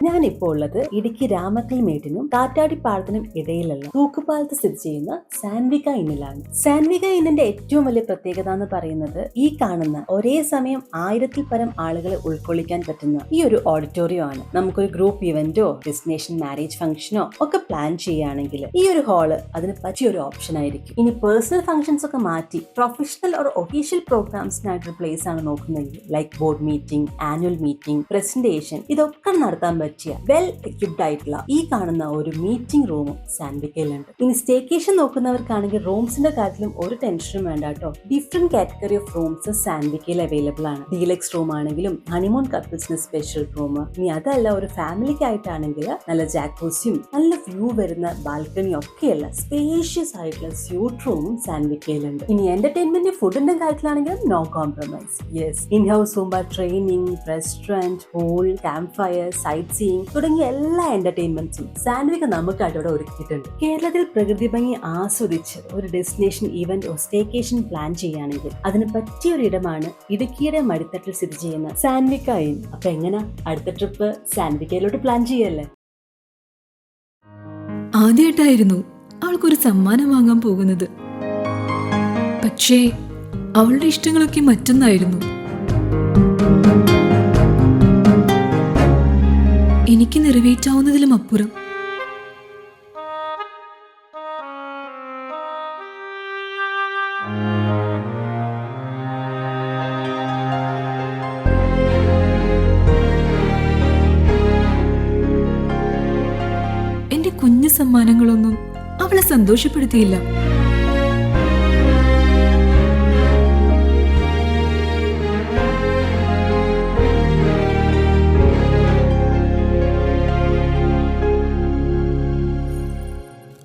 ഞാനിപ്പോൾ ഉള്ളത് ഇടുക്കി രാമക്കൽമേട്ടിനും കാറ്റാടിപ്പാടത്തിനും ഇടയിലുള്ള തൂക്കുപാലത്ത് സ്ഥിതി ചെയ്യുന്ന സാൻവിക ഇന്നിലാണ്. സാൻവിക ഇന്നിന്റെ ഏറ്റവും വലിയ പ്രത്യേകത എന്ന് പറയുന്നത് ഈ കാണുന്ന ഒരേ സമയം 1000-ൽ പരം ആളുകളെ ഉൾക്കൊള്ളിക്കാൻ പറ്റുന്ന ഈ ഒരു ഓഡിറ്റോറിയം ആണ്. നമുക്കൊരു ഗ്രൂപ്പ് ഇവന്റോ ഡെസ്റ്റിനേഷൻ മാരേജ് ഫംഗ്ഷനോ ഒക്കെ പ്ലാൻ ചെയ്യുകയാണെങ്കിൽ ഈ ഒരു ഹാള് അതിന് പറ്റിയ ഒരു ഓപ്ഷൻ ആയിരിക്കും. ഇനി പേഴ്സണൽ ഫംഗ്ഷൻസ് ഒക്കെ മാറ്റി പ്രൊഫഷണൽ ഓർ ഒഫീഷ്യൽ പ്രോഗ്രാംസിനായിട്ടൊരു പ്ലേസ് ആണ് നോക്കുന്നതെങ്കിൽ like board meeting, annual meeting, presentation ഇതൊക്കെ നടത്താൻ പറ്റിയ വെൽ എക്വിപ്ഡ് ആയിട്ടുള്ള ഈ കാണുന്ന ഒരു മീറ്റിംഗ് റൂമും സാൻവിക്കയിലുണ്ട്. ഇനി സ്റ്റേക്കേഷൻ നോക്കുന്നവർക്കാണെങ്കിൽ റൂംസിന്റെ കാര്യത്തിലും ഒരു ടെൻഷനും വേണ്ട കേട്ടോ. ഡിഫറെന്റ് കാറ്റഗറി ഓഫ് റൂംസ് സാൻവിക്കയിൽ അവൈലബിൾ ആണ്. ഡീലക്സ് റൂം ആണെങ്കിലും ഹണിമൂൺ കപ്പിൾസിന് സ്പെഷ്യൽ റൂം, ഇനി അതല്ല ഒരു ഫാമിലിക്ക് ആയിട്ടാണെങ്കിൽ നല്ല ജാക്കൂസിയും നല്ല വ്യൂ വരുന്ന ബാൽക്കണിയും ഒക്കെയുള്ള സ്പേഷ്യസ് ആയിട്ടുള്ള സ്യൂട്ട് റൂമും സാൻവിക്കയിലുണ്ട്. ഇനി എന്റർടൈൻമെന്റ് ഫുഡിന്റെ കാര്യത്തിലാണെങ്കിലും no compromise. Yes, in house Zumba training, restaurant, pool, campfire, sightseeing തുടങ്ങിയ എല്ലാ എന്റർടൈൻമെന്റ്സും സാൻവിക നമുക്കായിട്ട് ഇവിടെ ഒരുക്കിയിട്ടുണ്ട്. കേരളത്തിൽ പ്രകൃതി ഭംഗി ആസ്വദിച്ച് ഒരു ഡെസ്റ്റിനേഷൻ ഇവന്റ് സ്റ്റേക്കേഷൻ പ്ലാൻ ചെയ്യുകയാണെങ്കിൽ അതിന് പറ്റിയ ഒരു ഇടമാണ് ഇടുക്കിയുടെ മടിത്തട്ടിൽ സ്ഥിതി ചെയ്യുന്ന സാൻവിക ഇൻ. അപ്പൊ എങ്ങനെ അടുത്ത ട്രിപ്പ് സാൻവിക്കയിലോട്ട് പ്ലാൻ ചെയ്യല്ലേ? ആദ്യമായിട്ടായിരുന്നു അവൾക്കൊരു സമ്മാനം വാങ്ങാൻ പോകുന്നത്. പക്ഷേ അവളുടെ ഇഷ്ടങ്ങളൊക്കെ മറ്റൊന്നായിരുന്നു. എനിക്ക് നിറവേറ്റാവുന്നതിലും അപ്പുറം. എന്റെ കുഞ്ഞു സമ്മാനങ്ങളൊന്നും അവളെ സന്തോഷപ്പെടുത്തിയില്ല.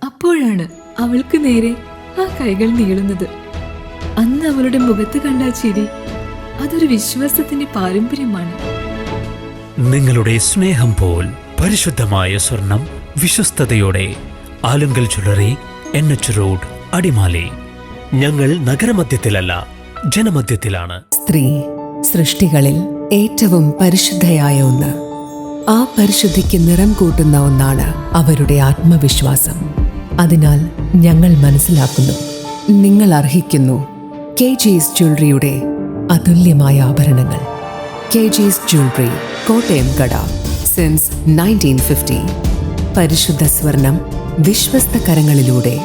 അപ്പോഴാണ് അവൾ അവൾക്ക് നേരെ ആ കൈകൾ നീളുന്നത്. അന്ന് അവളുടെ മുഖത്ത് കണ്ട ചിരി അതൊരു വിശ്വാസത്തിന്റെ പാരമ്പര്യമാണ്. നിങ്ങളുടെ സ്നേഹം പോൽ പരിശുദ്ധമായ സ്വർണം വിശ്വസ്തയോടെ Alunkal jewellery, NH road, Adimali. ഞങ്ങൾ നഗരമധ്യത്തിലല്ല, ജനമധ്യത്തിലാണ്. സ്ത്രീ സൃഷ്ടികളിൽ ഏറ്റവും പരിശുദ്ധയായ ഒന്ന്. ആ പരിശുദ്ധിക്ക് നിറം കൂട്ടുന്ന ഒന്നാണ് അവരുടെ ആത്മവിശ്വാസം. അതിനാൽ ഞങ്ങൾ മനസ്സിലാക്കുന്നു, നിങ്ങൾ അർഹിക്കുന്നു KG's ജ്വല്ലറിയുടെ അതുല്യമായ ആഭരണങ്ങൾ. KG's ജ്വല്ലറി, കോട്ടയം കട, സിൻസ് 1950. പരിശുദ്ധ സ്വർണം വിശ്വസ്ത കരങ്ങളിലൂടെ.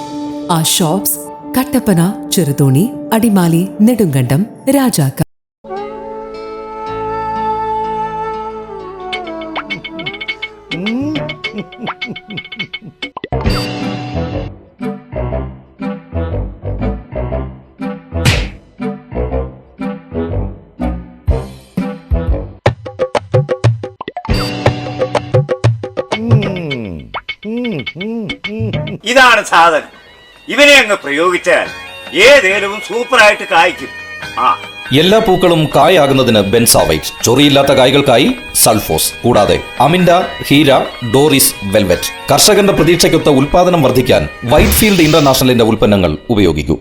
ആ ഷോപ്സ് കട്ടപ്പന, ചെറുതോണി, അടിമാലി, നെടുങ്കണ്ടം, രാജാക്ക. ഇതാണ് സാധനം. ഇവനെ അങ്ങ് പ്രയോഗിച്ചാൽ ഏതേലവും സൂപ്പറായിട്ട് കായ്ക്കും. എല്ലാ പൂക്കളും കായാകുന്നതിന് ബെൻസാവൈറ്റ്, ചൊറിയില്ലാത്ത കായ്കൾക്കായി സൾഫോസ്, കൂടാതെ അമിൻഡ, ഹീര, ഡോറിസ്, വെൽവെറ്റ്. കർഷകന്റെ പ്രതീക്ഷയ്ക്കൊത്ത ഉൽപാദനം വർദ്ധിക്കാൻ വൈറ്റ്ഫീൽഡ് ഇന്റർനാഷണലിന്റെ ഉൽപ്പന്നങ്ങൾ ഉപയോഗിക്കൂ.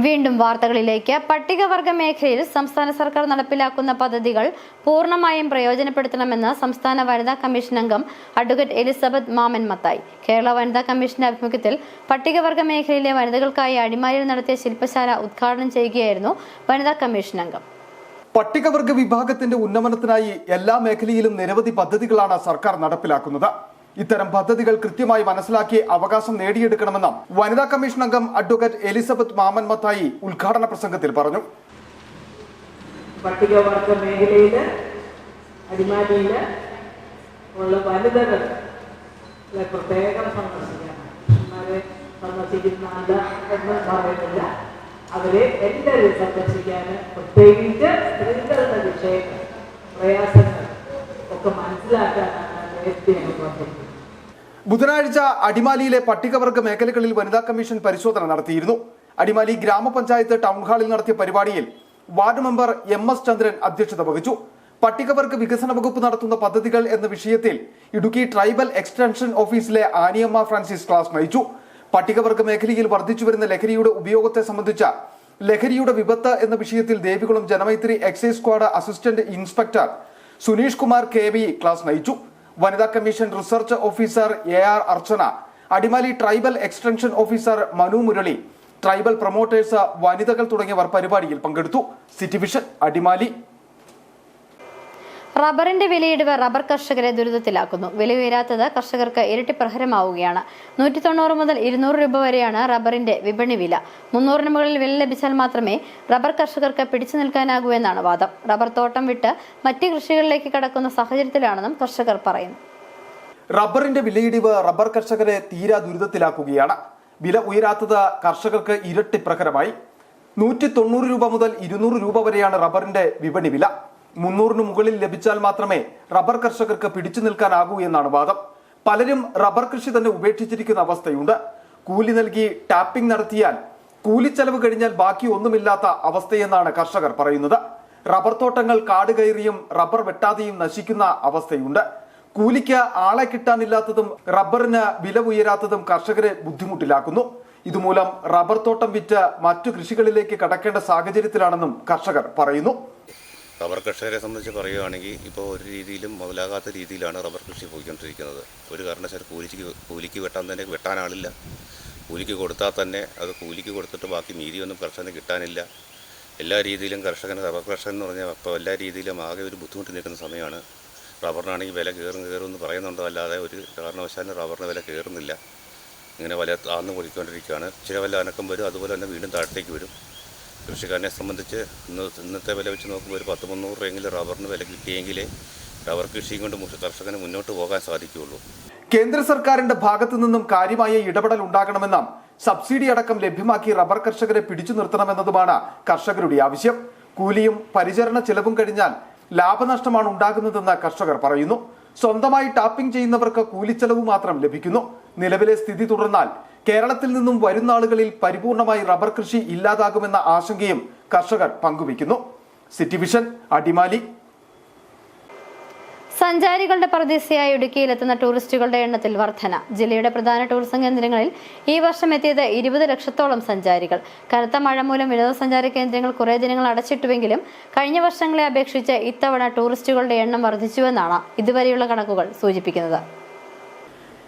വീണ്ടും വാർത്തകളിലേക്ക്. പട്ടികവർഗ മേഖലയിൽ സംസ്ഥാന സർക്കാർ നടപ്പിലാക്കുന്ന പദ്ധതികൾ പൂർണ്ണമായും പ്രയോജനപ്പെടുത്തണമെന്ന് സംസ്ഥാന വനിതാ കമ്മീഷൻ അംഗം അഡ്വക്കേറ്റ് എലിസബത്ത് മാമൻ മത്തായി. കേരള വനിതാ കമ്മീഷന്റെ ആഭിമുഖ്യത്തിൽ പട്ടികവർഗ മേഖലയിലെ വനിതകൾക്കായി അടിമാലിയിൽ നടത്തിയ ശില്പശാല ഉദ്ഘാടനം ചെയ്യുകയായിരുന്നു വനിതാ കമ്മീഷൻ അംഗം. പട്ടികവർഗ വിഭാഗത്തിന്റെ ഉന്നമനത്തിനായി എല്ലാ മേഖലയിലും നിരവധി പദ്ധതികളാണ് സർക്കാർ നടപ്പിലാക്കുന്നത്. ഇത്തരം പദ്ധതികൾ കൃത്യമായി മനസ്സിലാക്കി അവകാശം നേടിയെടുക്കണമെന്ന് വനിതാ കമ്മീഷൻ അംഗം അഡ്വക്കേറ്റ് എലിസബത്ത് മാമൻ മത്തായി ഉദ്ഘാടന പ്രസംഗത്തിൽ പറഞ്ഞു. പട്ടികവർഗ മേഖലയിൽ അടിമാലിയിൽ ഉള്ള വനിതകളെ പ്രത്യേകം സന്ദർശിക്കണം. അവരെ സന്ദർശിക്കുന്നില്ല എന്ന് പറയുന്നില്ല, അവരെ എല്ലാവരും സന്ദർശിക്കാൻ, പ്രത്യേകിച്ച് സ്ത്രീകളുടെ വിഷയങ്ങൾ, പ്രയാസങ്ങൾ ഒക്കെ മനസ്സിലാക്കാനാണ് ബുധനാഴ്ച അടിമാലിയിലെ പട്ടികവർഗ മേഖലകളിൽ വനിതാ കമ്മീഷൻ പരിശോധന നടത്തിയിരുന്നു. അടിമാലി ഗ്രാമപഞ്ചായത്ത് ടൗൺ ഹാളിൽ നടത്തിയ പരിപാടിയിൽ വാർഡ് മെമ്പർ MS ചന്ദ്രൻ അധ്യക്ഷത വഹിച്ചു. പട്ടികവർഗ വികസന വകുപ്പ് നടത്തുന്ന പദ്ധതികൾ എന്ന വിഷയത്തിൽ ഇടുക്കി ട്രൈബൽ എക്സ്റ്റൻഷൻ ഓഫീസിലെ ആനിയമ്മ ഫ്രാൻസിസ് ക്ലാസ് നയിച്ചു. പട്ടികവർഗ മേഖലയിൽ വർദ്ധിച്ചുവരുന്ന ലഹരിയുടെ ഉപയോഗത്തെ സംബന്ധിച്ച ലഹരിയുടെ വിപത്ത് എന്ന വിഷയത്തിൽ Devikulam Janamaithri excise squad assistant inspector Suneesh Kumar KV class നയിച്ചു. വനിതാ commission research officer AR Archana, Adimali tribal extension officer Manu Murali, tribal promoters, വനിതകൾ തുടങ്ങിയവർ പരിപാടിയിൽ പങ്കെടുത്തു. City vision, Adimali. റബ്ബറിന്റെ വിലയിടിവ് റബ്ബർ കർഷകരെ ദുരിതത്തിലാക്കുന്നു. വില ഉയരാത്തത് കർഷകർക്ക് ഇരട്ടി പ്രഹരമാവുകയാണ്. 190 മുതൽ 200 രൂപ വരെയാണ് റബ്ബറിന്റെ വിപണി വില. 300-ന് മുകളിൽ വില ലഭിച്ചാൽ മാത്രമേ റബ്ബർ കർഷകർക്ക് പിടിച്ചു നിൽക്കാനാകൂ എന്നാണ് വാദം. റബ്ബർ തോട്ടം വിട്ട് മറ്റ് കൃഷികളിലേക്ക് കടക്കുന്ന സാഹചര്യത്തിലാണെന്നും കർഷകർ പറയുന്നു. റബ്ബറിന്റെ വിലയിടിവ് റബ്ബർ കർഷകരെ തീരാ ദുരിതത്തിലാക്കുകയാണ്. വില ഉയരാത്തത് കർഷകർക്ക് ഇരട്ടി പ്രഹരമായി. 190 രൂപ മുതൽ 200 രൂപ വരെയാണ് റബ്ബറിന്റെ വിപണി വില. 300-ന് മുകളിൽ ലഭിച്ചാൽ മാത്രമേ റബ്ബർ കർഷകർക്ക് പിടിച്ചു നിൽക്കാനാകൂ എന്നാണ് വാദം. പലരും റബ്ബർ കൃഷി തന്നെ ഉപേക്ഷിച്ചിരിക്കുന്ന അവസ്ഥയുണ്ട്. കൂലി നൽകി ടാപ്പിംഗ് നടത്തിയാൽ കൂലിച്ചെലവ് കഴിഞ്ഞാൽ ബാക്കി ഒന്നുമില്ലാത്ത അവസ്ഥയെന്നാണ് കർഷകർ പറയുന്നത്. റബ്ബർ തോട്ടങ്ങൾ കാട് കയറിയും റബ്ബർ വെട്ടാതെയും നശിക്കുന്ന അവസ്ഥയുണ്ട്. കൂലിക്ക് ആളെ കിട്ടാനില്ലാത്തതും റബ്ബറിന് വില ഉയരാത്തതും കർഷകരെ ബുദ്ധിമുട്ടിലാക്കുന്നു. ഇതുമൂലം റബ്ബർ തോട്ടം വിറ്റ് മറ്റു കൃഷികളിലേക്ക് കടക്കേണ്ട സാഹചര്യത്തിലാണെന്നും കർഷകർ പറയുന്നു. റബ്ബർ കർഷകരെ സംബന്ധിച്ച് പറയുകയാണെങ്കിൽ ഇപ്പോൾ ഒരു രീതിയിലും മുതലാകാത്ത രീതിയിലാണ് റബ്ബർ കൃഷി പോയിക്കൊണ്ടിരിക്കുന്നത്. ഒരു കാരണവശാലും കൂലിക്ക് വെട്ടാൻ തന്നെ വെട്ടാനാളില്ല. കൂലിക്ക് കൊടുത്താൽ തന്നെ അത് കൂലിക്ക് കൊടുത്തിട്ട് ബാക്കി മീതിയൊന്നും കർഷകന് കിട്ടാനില്ല. എല്ലാ രീതിയിലും റബ്ബർ കർഷകൻ എന്ന് പറഞ്ഞാൽ ഇപ്പോൾ എല്ലാ രീതിയിലും ആകെ ഒരു ബുദ്ധിമുട്ട് നിൽക്കുന്ന സമയമാണ്. റബ്ബറിനാണെങ്കിൽ വില കയറുമെന്ന് പറയുന്നുണ്ടോ, അല്ലാതെ ഒരു കാരണവശാലും റബ്ബറിന് വില കയറുന്നില്ല. ഇങ്ങനെ വില താഴ്ന്നു പൊടിക്കൊണ്ടിരിക്കുകയാണ്. ചില വില അനക്കം വരും, അതുപോലെ തന്നെ വീണ്ടും താഴത്തേക്ക് വരും. കൃഷിക്കാരനെ സംബന്ധിച്ച് ഇന്നത്തെ വില വെച്ച് നോക്കുമ്പോൾ ഒരു 10-300 രൂപയെങ്കിലും റബ്ബറിന് വില കിട്ടിയെങ്കിലേ റബ്ബർ കൃഷിയും കൊണ്ട് കർഷകന് മുന്നോട്ട് പോകാൻ സാധിക്കുകയുള്ളൂ. കേന്ദ്ര സർക്കാരിന്റെ ഭാഗത്തു നിന്നും കാര്യമായ ഇടപെടൽ ഉണ്ടാകണമെന്നും സബ്സിഡി അടക്കം ലഭ്യമാക്കി റബ്ബർ കർഷകരെ പിടിച്ചു നിർത്തണമെന്നതുമാണ് കർഷകരുടെ ആവശ്യം. കൂലിയും പരിചരണ ചെലവും കഴിഞ്ഞാൽ ലാഭനഷ്ടമാണ് ഉണ്ടാകുന്നതെന്ന് കർഷകർ പറയുന്നു. സ്വന്തമായി ടാപ്പിംഗ് ചെയ്യുന്നവർക്ക് കൂലിച്ചെലവ് മാത്രം ലഭിക്കുന്നു. നിലവിലെ സ്ഥിതി തുടർന്നാൽ കേരളത്തിൽ നിന്നും വരുന്ന ആളുകളിൽ പരിപൂർണമായി റബ്ബർ കൃഷി ഇല്ലാതാകുമെന്ന ആശങ്കയും കർഷകർ പങ്കുവയ്ക്കുന്നു. City vision, Adimali. സഞ്ചാരികളുടെ പറുദീസയായ ഇടുക്കിയിലെത്തുന്ന ടൂറിസ്റ്റുകളുടെ എണ്ണത്തിൽ വർധന. ജില്ലയുടെ പ്രധാന ടൂറിസം കേന്ദ്രങ്ങളിൽ ഈ വർഷം എത്തിയത് 20 ലക്ഷത്തോളം സഞ്ചാരികൾ. കനത്ത മഴ മൂലം വിനോദസഞ്ചാര കേന്ദ്രങ്ങൾ കുറേ ദിനങ്ങൾ അടച്ചിട്ടുവെങ്കിലും കഴിഞ്ഞ വർഷങ്ങളെ അപേക്ഷിച്ച് ഇത്തവണ ടൂറിസ്റ്റുകളുടെ എണ്ണം വർദ്ധിച്ചുവെന്നാണ് ഇതുവരെയുള്ള കണക്കുകൾ സൂചിപ്പിക്കുന്നത്.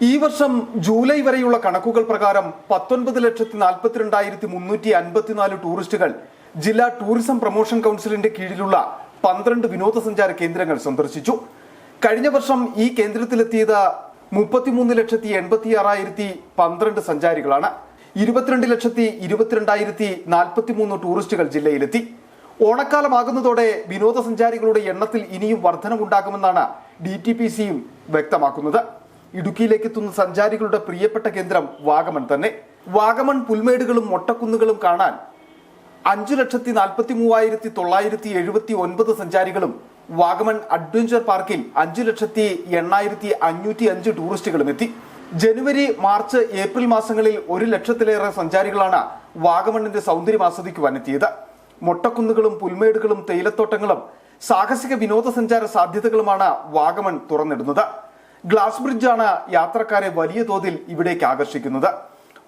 ഈ വർഷം ജൂലൈ വരെയുള്ള കണക്കുകൾ പ്രകാരം 19,42,354 ടൂറിസ്റ്റുകൾ ജില്ലാ ടൂറിസം പ്രൊമോഷൻ കൗൺസിലിന്റെ കീഴിലുള്ള 12 വിനോദസഞ്ചാര കേന്ദ്രങ്ങൾ സന്ദർശിച്ചു. കഴിഞ്ഞ വർഷം ഈ കേന്ദ്രത്തിലെത്തിയത് 33,86,012 സഞ്ചാരികളാണ്. 22,22,043 ടൂറിസ്റ്റുകൾ ജില്ലയിലെത്തി. ഓണക്കാലമാകുന്നതോടെ വിനോദസഞ്ചാരികളുടെ എണ്ണത്തിൽ ഇനിയും വർധനവുണ്ടാകുമെന്നാണ് DTPCയും വ്യക്തമാക്കുന്നത്. ഇടുക്കിയിലേക്ക് എത്തുന്ന സഞ്ചാരികളുടെ പ്രിയപ്പെട്ട കേന്ദ്രം വാഗമൺ തന്നെ. വാഗമൺ പുൽമേടുകളും മൊട്ടക്കുന്നുകളും കാണാൻ 5,43,979 സഞ്ചാരികളും വാഗമൺ അഡ്വഞ്ചർ പാർക്കിൽ 5,08,505 ടൂറിസ്റ്റുകളും എത്തി. ജനുവരി, മാർച്ച്, ഏപ്രിൽ മാസങ്ങളിൽ 1 ലക്ഷത്തിലേറെ സഞ്ചാരികളാണ് വാഗമണിന്റെ സൗന്ദര്യം ആസ്വദിക്കുവാനെത്തിയത്. മൊട്ടക്കുന്നുകളും പുൽമേടുകളും തേയിലത്തോട്ടങ്ങളും സാഹസിക വിനോദസഞ്ചാര സാധ്യതകളുമാണ് വാഗമൺ തുറന്നിടുന്നത്. ഗ്ലാസ് ബ്രിഡ്ജാണ് യാത്രക്കാരെ വലിയ തോതിൽ ഇവിടേക്ക് ആകർഷിക്കുന്നത്.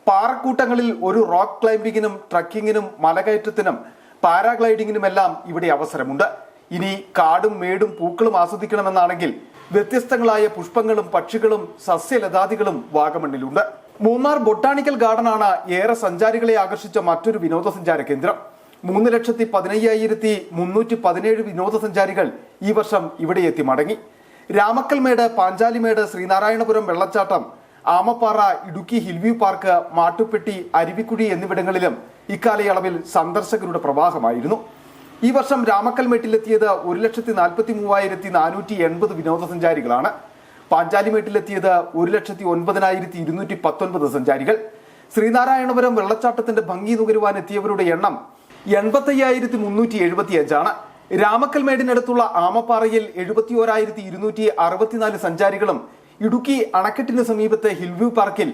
പാറക്കൂട്ടങ്ങളിൽ ഒരു റോക്ക് ക്ലൈംബിങ്ങിനും ട്രക്കിങ്ങിനും മലകയറ്റത്തിനും പാരാഗ്ലൈഡിങ്ങിനുമെല്ലാം ഇവിടെ അവസരമുണ്ട്. ഇനി കാടും മേടും പൂക്കളും ആസ്വദിക്കണമെന്നാണെങ്കിൽ വ്യത്യസ്തങ്ങളായ പുഷ്പങ്ങളും പക്ഷികളും സസ്യലതാദികളും വാഗമണ്ണിലുണ്ട്. മൂന്നാർ ബൊട്ടാണിക്കൽ ഗാർഡനാണ് ഏറെ സഞ്ചാരികളെ ആകർഷിച്ച മറ്റൊരു വിനോദസഞ്ചാര കേന്ദ്രം. 3,15,317 വിനോദസഞ്ചാരികൾ ഈ വർഷം ഇവിടെ എത്തി മടങ്ങി. രാമക്കൽമേട്, പാഞ്ചാലിമേട്, ശ്രീനാരായണപുരം വെള്ളച്ചാട്ടം, ആമപ്പാറ, ഇടുക്കി ഹിൽവ്യൂ പാർക്ക്, മാട്ടുപ്പെട്ടി, അരുവിക്കുഴി എന്നിവിടങ്ങളിലും ഇക്കാലയളവിൽ സന്ദർശകരുടെ പ്രവാഹമായിരുന്നു. ഈ വർഷം രാമക്കൽമേട്ടിലെത്തിയത് 1,43,480 വിനോദസഞ്ചാരികളാണ്. പാഞ്ചാലിമേട്ടിലെത്തിയത് 1,09,219 സഞ്ചാരികൾ. ശ്രീനാരായണപുരം വെള്ളച്ചാട്ടത്തിന്റെ ഭംഗി നുകരുവാൻ എത്തിയവരുടെ എണ്ണം 85,375 രാമക്കൽമേടിനടുത്തുള്ള ആമപ്പാറയിൽ 71,264 സഞ്ചാരികളും ഇടുക്കി അണക്കെട്ടിന് സമീപത്തെ ഹിൽവ്യൂ പാർക്കിൽ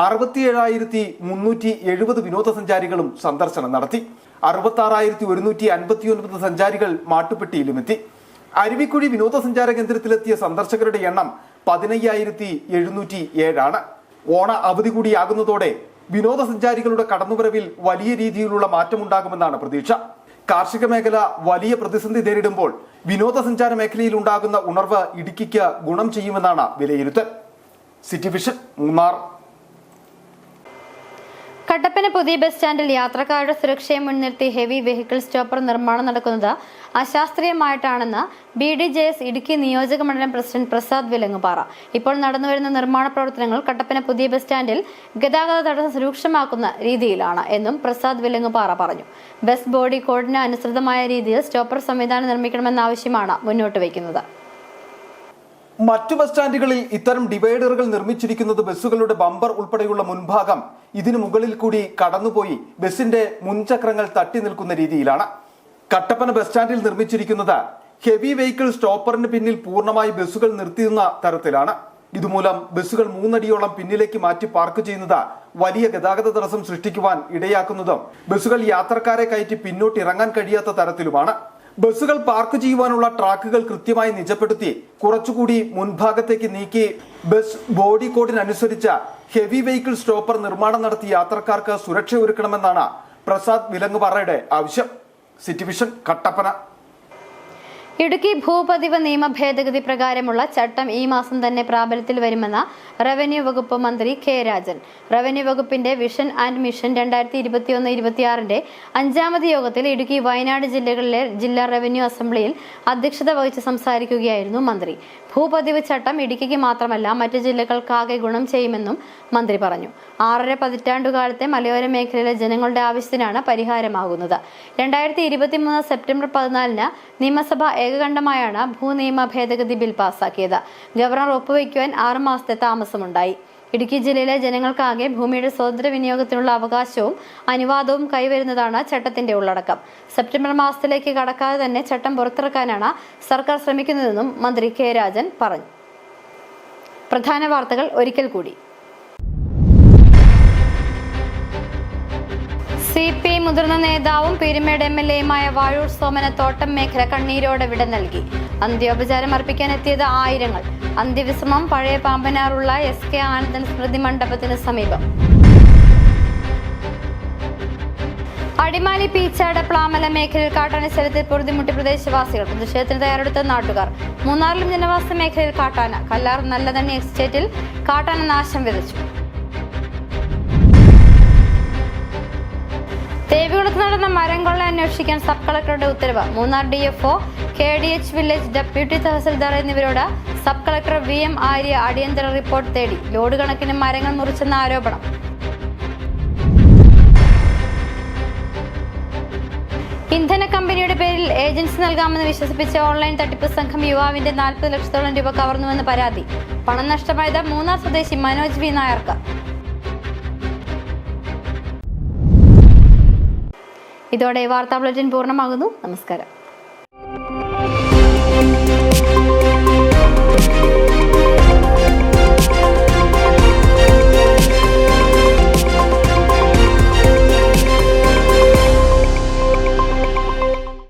67,370 വിനോദസഞ്ചാരികളും സന്ദർശനം നടത്തി. 66,159 സഞ്ചാരികൾ മാട്ടുപ്പെട്ടിയിലുമെത്തി. അരുവിക്കുഴി വിനോദസഞ്ചാര കേന്ദ്രത്തിലെത്തിയ സന്ദർശകരുടെ എണ്ണം 15,707. ഓണ അവധി കൂടിയാകുന്നതോടെ വിനോദസഞ്ചാരികളുടെ കടന്നുവരവിൽ വലിയ രീതിയിലുള്ള മാറ്റമുണ്ടാകുമെന്നാണ് പ്രതീക്ഷ. കാർഷിക മേഖല വലിയ പ്രതിസന്ധി നേരിടുമ്പോൾ വിനോദസഞ്ചാര മേഖലയിൽ ഉണ്ടാകുന്ന ഉണർവ് ഇടുക്കിക്ക് ഗുണം ചെയ്യുമെന്നാണ് വിലയിരുത്തൽ. City vision, Munnar. കട്ടപ്പന പുതിയ ബസ് സ്റ്റാൻഡിൽ യാത്രക്കാരുടെ സുരക്ഷയെ മുൻനിർത്തി ഹെവി വെഹിക്കിൾ സ്റ്റോപ്പർ നിർമ്മാണം നടക്കുന്നത് അശാസ്ത്രീയമായിട്ടാണെന്ന് BDJS ഇടുക്കി നിയോജക മണ്ഡലം പ്രസിഡന്റ് പ്രസാദ് വിലങ്ങുപാറ. ഇപ്പോൾ നടന്നുവരുന്ന നിർമ്മാണ പ്രവർത്തനങ്ങൾ കട്ടപ്പന പുതിയ ബസ് സ്റ്റാൻഡിൽ ഗതാഗത തടസ്സം രൂക്ഷമാക്കുന്ന രീതിയിലാണ് എന്നും പ്രസാദ് വിലങ്ങുപാറ പറഞ്ഞു. ബസ് ബോഡി കോഡിന് അനുസൃതമായ രീതിയിൽ സ്റ്റോപ്പർ സംവിധാനം നിർമ്മിക്കണമെന്ന ആവശ്യമാണ് മുന്നോട്ട് വയ്ക്കുന്നത്. മറ്റു ബസ് സ്റ്റാൻഡുകളിൽ ഇത്തരം ഡിവൈഡറുകൾ നിർമ്മിച്ചിരിക്കുന്നത് ബസ്സുകളുടെ ബമ്പർ ഉൾപ്പെടെയുള്ള മുൻഭാഗം ഇതിനു മുകളിൽ കൂടി കടന്നുപോയി ബസിന്റെ മുൻചക്രങ്ങൾ തട്ടി നിൽക്കുന്ന രീതിയിലാണ്. കട്ടപ്പന ബസ് സ്റ്റാൻഡിൽ നിർമ്മിച്ചിരിക്കുന്നത് ഹെവി വെഹിക്കിൾ സ്റ്റോപ്പറിന് പിന്നിൽ പൂർണ്ണമായി ബസ്സുകൾ നിർത്തിയുന്ന തരത്തിലാണ്. ഇതുമൂലം ബസ്സുകൾ 3 അടിയോളം പിന്നിലേക്ക് മാറ്റി പാർക്ക് ചെയ്യുന്നത് വലിയ ഗതാഗത തടസ്സം സൃഷ്ടിക്കുവാൻ ഇടയാക്കുന്നതും ബസ്സുകൾ യാത്രക്കാരെ കയറ്റി പിന്നോട്ട് ഇറങ്ങാൻ കഴിയാത്ത തരത്തിലുമാണ്. ബസ്സുകൾ പാർക്ക് ചെയ്യുവാനുള്ള ട്രാക്കുകൾ കൃത്യമായി നിജപ്പെടുത്തി കുറച്ചുകൂടി മുൻഭാഗത്തേക്ക് നീക്കി ബസ് ബോഡി കോഡിനനുസരിച്ച് ഹെവി വെഹിക്കിൾ സ്റ്റോപ്പർ നിർമ്മാണം നടത്തി യാത്രക്കാർക്ക് സുരക്ഷ ഒരുക്കണമെന്നാണ് പ്രസാദ് വിലങ്ങുപാറയുടെ ആവശ്യം. City vision, Kattappana. ഇടുക്കി ഭൂപതിവ് നിയമ ഭേദഗതി പ്രകാരമുള്ള ചട്ടം ഈ മാസം തന്നെ പ്രാബല്യത്തിൽ വരുമെന്ന് റവന്യൂ വകുപ്പ് മന്ത്രി കെ രാജൻ. റവന്യൂ വകുപ്പിന്റെ വിഷൻ ആൻഡ് മിഷൻ 2021-26 5ാമത് യോഗത്തിൽ ഇടുക്കി, വയനാട് ജില്ലകളിലെ ജില്ലാ റവന്യൂ അസംബ്ലിയിൽ അധ്യക്ഷത വഹിച്ച് സംസാരിക്കുകയായിരുന്നു മന്ത്രി. ഭൂപതിവ് ചട്ടം ഇടുക്കിക്ക് മാത്രമല്ല മറ്റ് ജില്ലകൾക്കാകെ ഗുണം ചെയ്യുമെന്നും മന്ത്രി പറഞ്ഞു. 6.5 പതിറ്റാണ്ടുകാലത്തെ മലയോര മേഖലയിലെ ജനങ്ങളുടെ ആവശ്യത്തിനാണ് പരിഹാരമാകുന്നത്. 2023 സെപ്റ്റംബർ 14 നിയമസഭ ഏകകണ്ഠമായാണ് ഭൂനിയമ ഭേദഗതി ബിൽ പാസാക്കിയത്. ഗവർണർ ഒപ്പുവയ്ക്കുവാൻ 6 മാസത്തെ താമസമുണ്ടായി. ഇടുക്കി ജില്ലയിലെ ജനങ്ങൾക്കാകെ ഭൂമിയുടെ സ്വതന്ത്ര വിനിയോഗത്തിനുള്ള അവകാശവും അനുവാദവും കൈവരുന്നതാണ് ചട്ടത്തിന്റെ ഉള്ളടക്കം. സെപ്റ്റംബർ മാസത്തിലേക്ക് കടക്കാതെ തന്നെ ചട്ടം പുറത്തിറക്കാനാണ് സർക്കാർ ശ്രമിക്കുന്നതെന്നും മന്ത്രി കെ രാജൻ പറഞ്ഞു. പ്രധാന വാർത്തകൾ ഒരിക്കൽ കൂടി. CPI മുതിർന്ന നേതാവും പീരുമേട് MLAയുമായ വാഴൂർ സോമന തോട്ടം മേഖല കണ്ണീരോടെ വിട നൽകി. അന്ത്യോപചാരം അർപ്പിക്കാനെത്തിയത് ആയിരങ്ങൾ. അന്ത്യവിശ്രമം പഴയ പാമ്പനാറുള്ള SK ആനന്ദൻ സ്മൃതി മണ്ഡപത്തിന് സമീപം. അടിമാലി പീച്ചാട് പ്ലാമല മേഖലയിൽ കാട്ടാനശല്യത്തിൽ പൊറുതിമുട്ടി പ്രദേശവാസികൾ. പ്രതിഷേധത്തിന് തയ്യാറെടുത്ത നാട്ടുകാർ. മൂന്നാറിലും ജനവാസ മേഖലയിൽ കാട്ടാന. കല്ലാർ നല്ലതണ്ണി എസ്റ്റേറ്റിൽ കാട്ടാന നാശം വിതച്ചു. ദേവികുളത്ത് നടന്ന മരം കൊള്ള അന്വേഷിക്കാൻ സബ് കളക്ടറുടെ ഉത്തരവ്. Munnar DFO, KDH village deputy tahsildar എന്നിവരോട് സബ് കളക്ടർ VM ആര്യ അടിയന്തര റിപ്പോർട്ട് തേടി. ലോഡ് കണക്കിന് മരങ്ങൾ മുറിച്ചെന്ന ആരോപണം. ഇന്ധന കമ്പനിയുടെ പേരിൽ ഏജൻസി നൽകാമെന്ന് വിശ്വസിപ്പിച്ച ഓൺലൈൻ തട്ടിപ്പ് സംഘം യുവാവിന്റെ 40 ലക്ഷത്തോളം രൂപ കവർന്നുവെന്ന് പരാതി. പണം നഷ്ടമായത് മൂന്നാർ സ്വദേശി മനോജ് V നായർക്ക്. ഇതോടെ വാർത്താ ബുള്ളറ്റിൻ പൂർണ്ണമാകുന്നു. നമസ്കാരം.